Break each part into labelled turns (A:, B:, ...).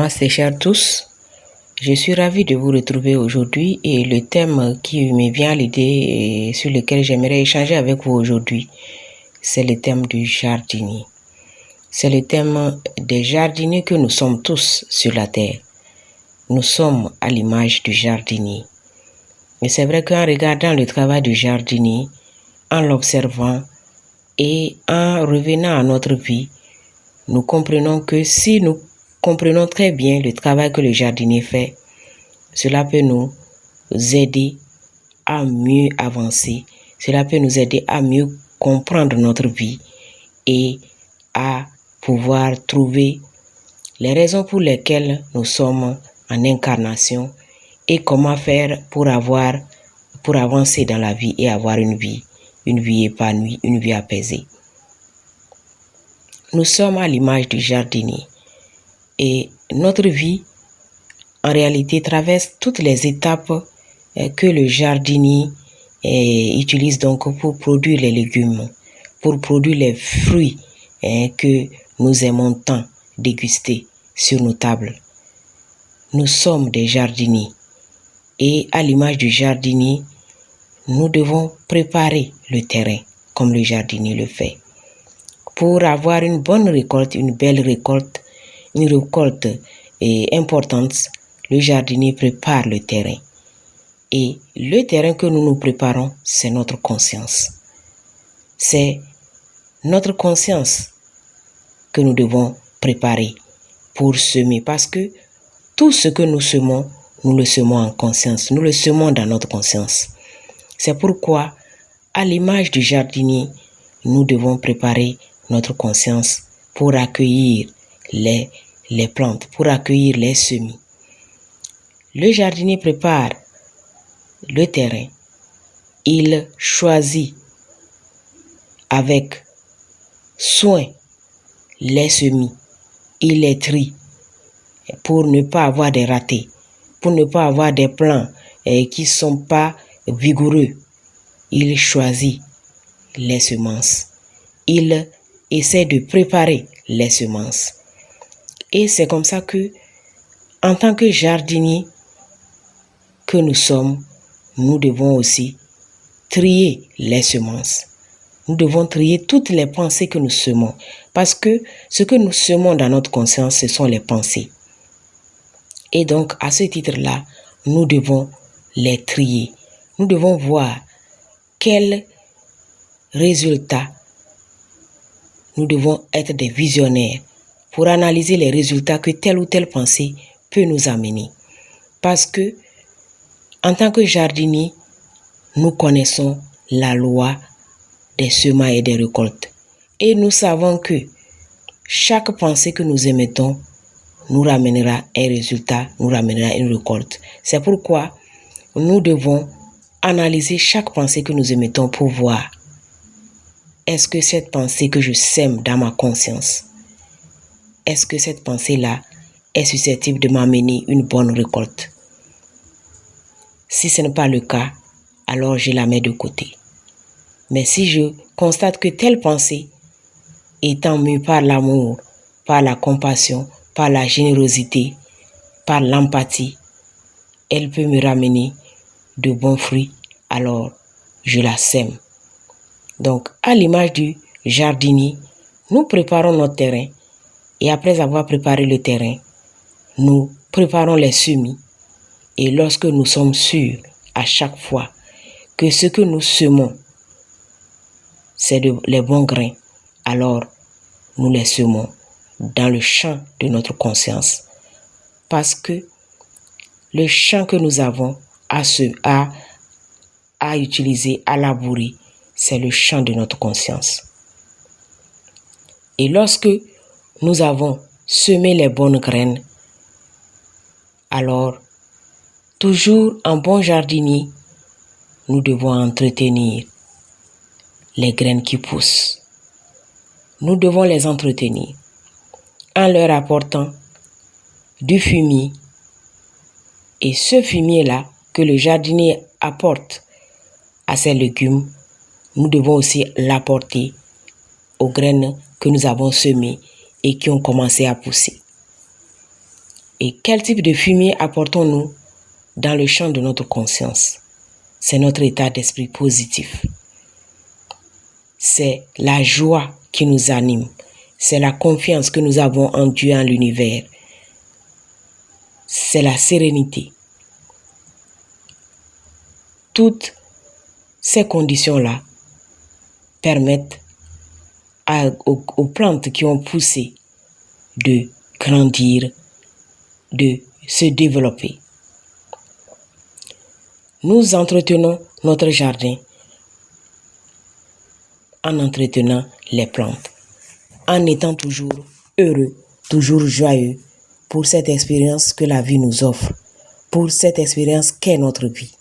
A: Namasté chers tous, je suis ravie de vous retrouver aujourd'hui et le thème qui me vient à l'idée et sur lequel j'aimerais échanger avec vous aujourd'hui, c'est le thème du jardinier. C'est le thème des jardiniers que nous sommes tous sur la terre. Nous sommes à l'image du jardinier. Et c'est vrai qu'en regardant le travail du jardinier, en l'observant et en revenant à notre vie, nous comprenons que si nous comprenons très bien le travail que le jardinier fait, cela peut nous aider à mieux avancer, cela peut nous aider à mieux comprendre notre vie et à pouvoir trouver les raisons pour lesquelles nous sommes en incarnation et comment faire pour avancer dans la vie et avoir une vie épanouie, une vie apaisée. Nous sommes à l'image du jardinier et notre vie, en réalité, traverse toutes les étapes que le jardinier utilise donc pour produire les légumes, pour produire les fruits que nous aimons tant déguster sur nos tables. Nous sommes des jardiniers et à l'image du jardinier, nous devons préparer le terrain comme le jardinier le fait. Pour avoir une bonne récolte, une belle récolte, une récolte importante, le jardinier prépare le terrain. Et le terrain que nous nous préparons, c'est notre conscience. C'est notre conscience que nous devons préparer pour semer. Parce que tout ce que nous semons, nous le semons en conscience. Nous le semons dans notre conscience. C'est pourquoi, à l'image du jardinier, nous devons préparer notre conscience pour accueillir les plantes, pour accueillir les semis. Le jardinier prépare le terrain. Il choisit avec soin les semis. Il les trie pour ne pas avoir des ratés, pour ne pas avoir des plants qui ne sont pas vigoureux. Il choisit les semences. Il essaie de préparer les semences. Et c'est comme ça que, en tant que jardinier que nous sommes, nous devons aussi trier les semences. Nous devons trier toutes les pensées que nous semons. Parce que ce que nous semons dans notre conscience, ce sont les pensées. Et donc, à ce titre-là, nous devons les trier. Nous devons voir quels résultats. Nous devons être des visionnaires pour analyser les résultats que telle ou telle pensée peut nous amener. Parce que, en tant que jardinier, nous connaissons la loi des semailles et des récoltes. Et nous savons que chaque pensée que nous émettons nous ramènera un résultat, nous ramènera une récolte. C'est pourquoi nous devons analyser chaque pensée que nous émettons pour voir: est-ce que cette pensée que je sème dans ma conscience, est-ce que cette pensée-là est susceptible de m'amener une bonne récolte? Si ce n'est pas le cas, alors je la mets de côté. Mais si je constate que telle pensée, étant mue par l'amour, par la compassion, par la générosité, par l'empathie, elle peut me ramener de bons fruits, alors je la sème. Donc, à l'image du jardinier, nous préparons notre terrain et après avoir préparé le terrain, nous préparons les semis. Et lorsque nous sommes sûrs à chaque fois que ce que nous semons, c'est les bons grains, alors nous les semons dans le champ de notre conscience. Parce que le champ que nous avons à utiliser, à labourer, c'est le champ de notre conscience. Et lorsque nous avons semé les bonnes graines, alors, toujours en bon jardinier, nous devons entretenir les graines qui poussent. Nous devons les entretenir en leur apportant du fumier. Et ce fumier-là que le jardinier apporte à ses légumes, nous devons aussi l'apporter aux graines que nous avons semées et qui ont commencé à pousser. Et quel type de fumier apportons-nous dans le champ de notre conscience? C'est notre état d'esprit positif. C'est la joie qui nous anime. C'est la confiance que nous avons en Dieu, en l'univers. C'est la sérénité. Toutes ces conditions-là permettent aux plantes qui ont poussé de grandir, de se développer. Nous entretenons notre jardin en entretenant les plantes, en étant toujours heureux, toujours joyeux pour cette expérience que la vie nous offre, pour cette expérience qu'est notre vie.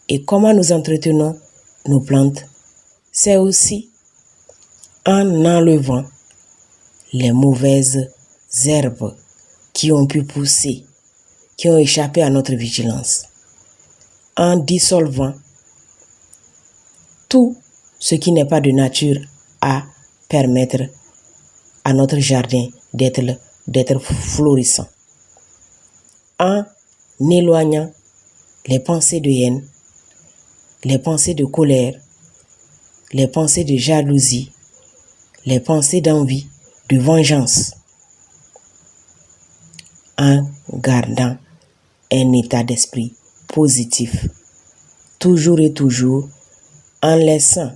A: Et comment nous entretenons nos plantes? C'est aussi en enlevant les mauvaises herbes qui ont pu pousser, qui ont échappé à notre vigilance, en dissolvant tout ce qui n'est pas de nature à permettre à notre jardin d'être florissant, en éloignant les pensées de haine, les pensées de colère, les pensées de jalousie, les pensées d'envie, de vengeance, en gardant un état d'esprit positif, toujours et toujours, en laissant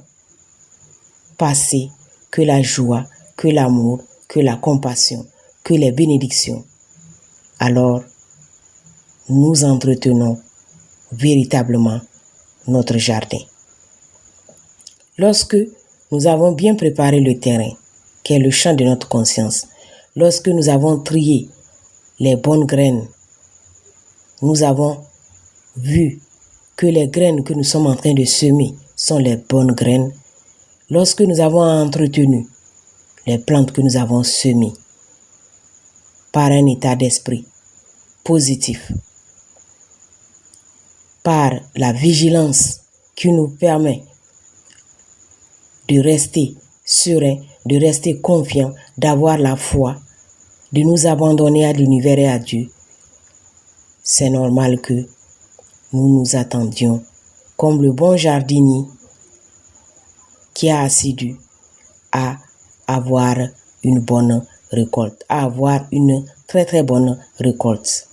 A: passer que la joie, que l'amour, que la compassion, que les bénédictions. Alors, nous entretenons véritablement notre jardin. Lorsque nous avons bien préparé le terrain, qui est le champ de notre conscience, lorsque nous avons trié les bonnes graines, nous avons vu que les graines que nous sommes en train de semer sont les bonnes graines, lorsque nous avons entretenu les plantes que nous avons semées par un état d'esprit positif, par la vigilance qui nous permet de rester serein, de rester confiant, d'avoir la foi, de nous abandonner à l'univers et à Dieu, c'est normal que nous nous attendions, comme le bon jardinier qui a assidu à avoir une bonne récolte, à avoir une très très bonne récolte,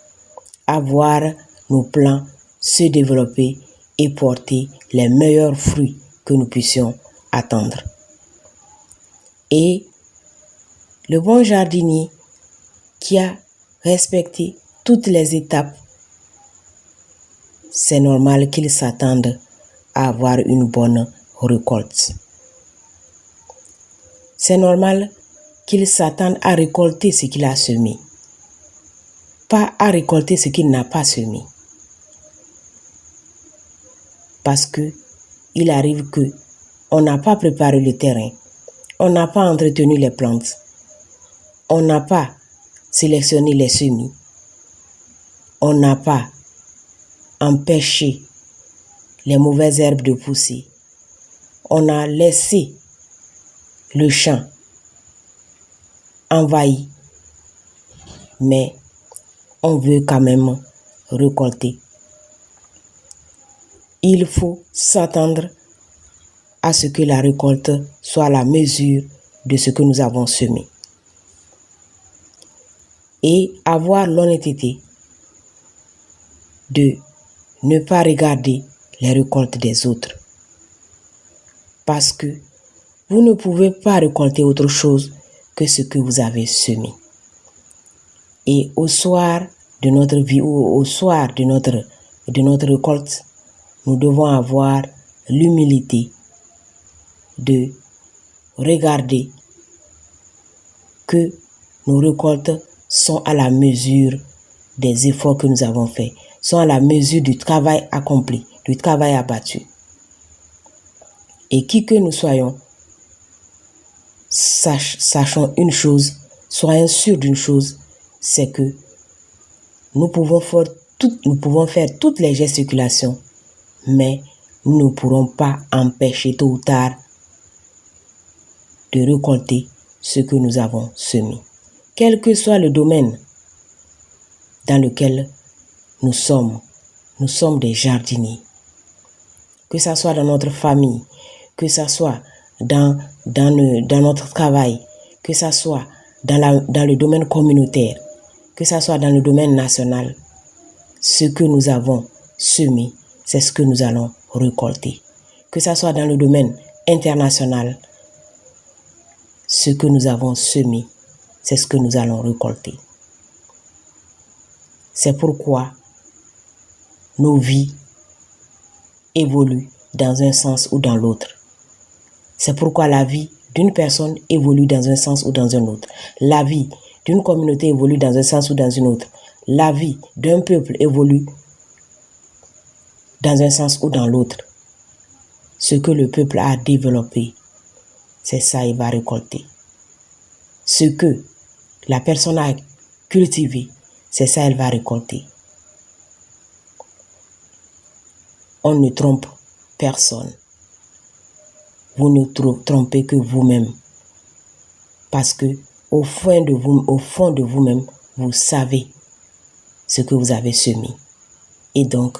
A: à voir nos plants se développer et porter les meilleurs fruits que nous puissions attendre. Et le bon jardinier qui a respecté toutes les étapes, c'est normal qu'il s'attende à avoir une bonne récolte. C'est normal qu'il s'attende à récolter ce qu'il a semé, pas à récolter ce qu'il n'a pas semé. Parce que il arrive que on n'a pas préparé le terrain, on n'a pas entretenu les plantes, on n'a pas sélectionné les semis, on n'a pas empêché les mauvaises herbes de pousser, on a laissé le champ envahi, mais on veut quand même récolter. Il faut s'attendre à ce que la récolte soit à la mesure de ce que nous avons semé. Et avoir l'honnêteté de ne pas regarder les récoltes des autres. Parce que vous ne pouvez pas récolter autre chose que ce que vous avez semé. Et au soir de notre vie ou au soir de notre récolte, nous devons avoir l'humilité de regarder que nos récoltes sont à la mesure des efforts que nous avons faits, sont à la mesure du travail accompli, du travail abattu. Et qui que nous soyons, sachons une chose, soyons sûrs d'une chose, c'est que nous pouvons faire toutes les gesticulations, mais nous ne pourrons pas empêcher tôt ou tard de récolter ce que nous avons semé. Quel que soit le domaine dans lequel nous sommes des jardiniers. Que ça soit dans notre famille, que ça soit dans notre travail, que ça soit dans le domaine communautaire, que ça soit dans le domaine national, ce que nous avons semé, c'est ce que nous allons récolter. Que ça soit dans le domaine international, ce que nous avons semé, c'est ce que nous allons récolter. C'est pourquoi nos vies évoluent dans un sens ou dans l'autre. C'est pourquoi la vie d'une personne évolue dans un sens ou dans un autre. La vie d'une communauté évolue dans un sens ou dans un autre. La vie d'un peuple évolue dans un sens ou dans l'autre. Ce que le peuple a développé, c'est ça qu'il va récolter. Ce que la personne a cultivé, c'est ça qu'elle va récolter. On ne trompe personne. Vous ne trompez que vous-même. Parce que au fond de vous-même, vous savez ce que vous avez semé. Et donc,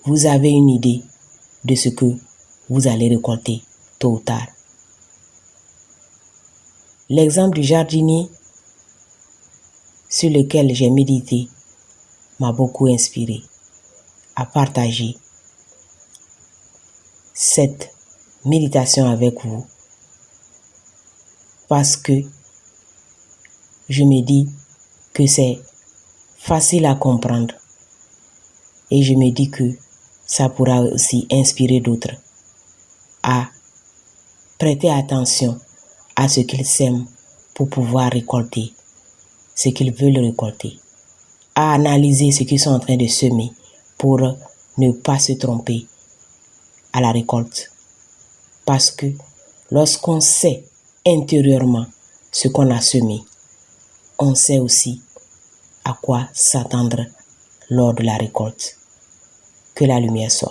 A: vous avez une idée de ce que vous allez récolter tôt ou tard. L'exemple du jardinier sur lequel j'ai médité m'a beaucoup inspiré à partager cette méditation avec vous, parce que je me dis que c'est facile à comprendre et je me dis que ça pourra aussi inspirer d'autres à prêter attention à ce qu'ils sèment pour pouvoir récolter ce qu'ils veulent récolter, à analyser ce qu'ils sont en train de semer pour ne pas se tromper à la récolte. Parce que lorsqu'on sait intérieurement ce qu'on a semé, on sait aussi à quoi s'attendre lors de la récolte. Que la lumière soit.